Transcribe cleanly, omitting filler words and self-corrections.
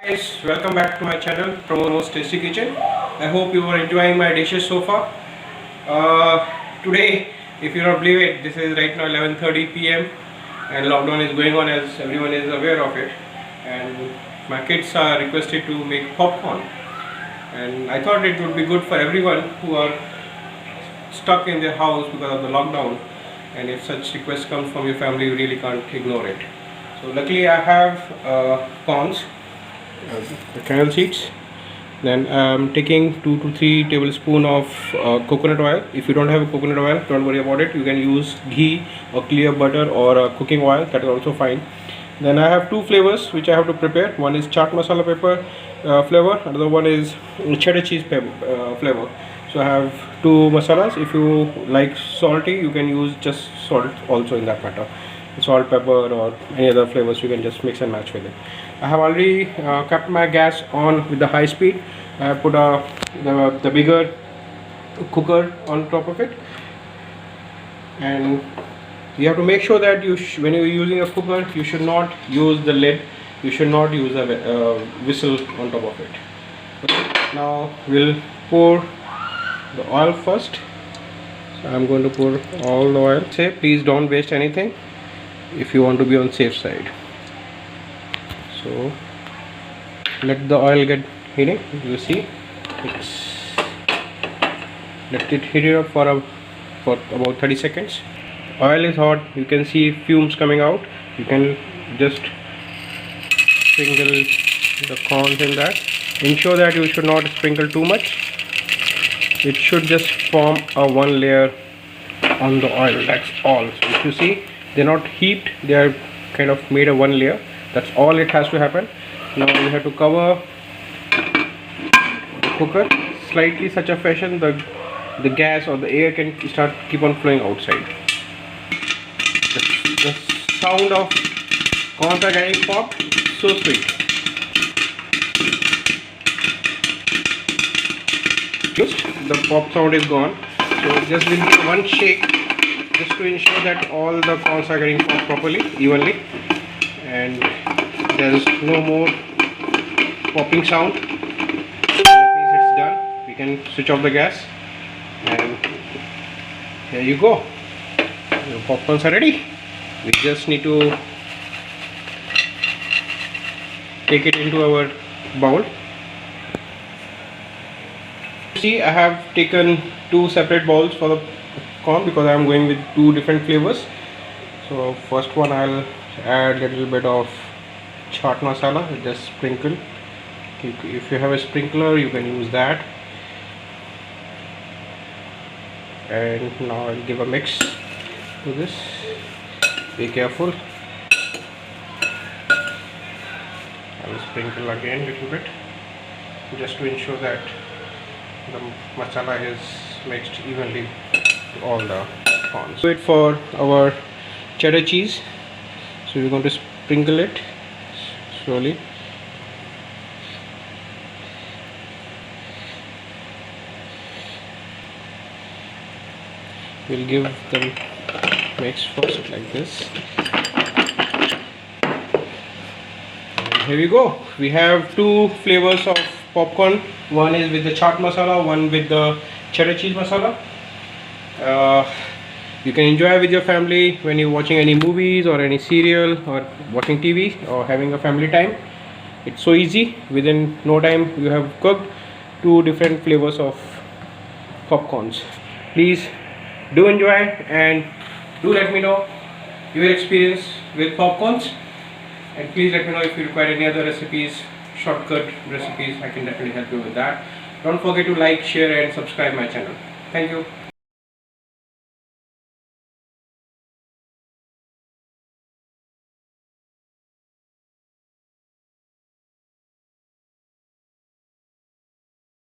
Guys, welcome back to my channel, Pramo's Tasty Kitchen. I hope you are enjoying my dishes so far. Today, if you don't believe it, this is right now 11:30 p.m. and lockdown is going on, as everyone is aware of it. And my kids are requested to make popcorn. And I thought it would be good for everyone who are stuck in their house because of the lockdown. And if such request comes from your family, you really can't ignore it. So luckily I have corns, the kernel seeds. Then I'm taking 2 to 3 tablespoons of coconut oil. If you don't have a coconut oil, don't worry about it. You can use ghee or clear butter or cooking oil, that is also fine. Then I have two flavors which I have to prepare. One is chaat masala pepper flavor, another one is cheddar cheese flavor. So I have two masalas. If you like salty, you can use just salt also in that matter. Salt, pepper or any other flavors you can just mix and match with it. I have already kept my gas on with the high speed. I have put the bigger cooker on top of it, and you have to make sure that when you are using a cooker, you should not use the lid, you should not use a whistle on top of it. Okay. Now we'll pour the oil first. So I'm going to pour all the oil. Say please don't waste anything if you want to be on safe side. So let the oil get heating. You see, let it heat up for about 30 seconds. Oil is hot. You can see fumes coming out. You can just sprinkle the corns in that. Ensure that you should not sprinkle too much. It should just form a one layer on the oil. That's all. So if you see, they're not heaped, they are kind of made a one layer. That's all it has to happen. Now you have to cover the cooker slightly such a fashion the gas or the air can keep on flowing outside. The sound of corns are getting popped, so sweet. The pop sound is gone, so just will give one shake just to ensure that all the corns are getting popped properly, evenly, and there is no more popping sound. That means it's done. We can switch off the gas, and here you go. Your popcorns are ready. We just need to take it into our bowl. See, I have taken two separate bowls for the corn because I am going with two different flavors. So first one I'll add a little bit of chaat masala, just sprinkle. If you have a sprinkler, you can use that. And now I'll give a mix to this. Be careful. I'll sprinkle again a little bit just to ensure that the masala is mixed evenly to all the corns. Wait for our cheddar cheese. So we're going to sprinkle it slowly. We'll give them mix first like this. And here we go. We have two flavors of popcorn. One is with the chaat masala, one with the cheddar cheese masala. You can enjoy with your family when you're watching any movies or any serial or watching TV or having a family time. It's so easy. Within no time you have cooked two different flavors of popcorns. Please do enjoy and do let me know your experience with popcorns, and please let me know if you require any other recipes, shortcut recipes. I can definitely help you with that. Don't forget to like, share and subscribe my channel. Thank you.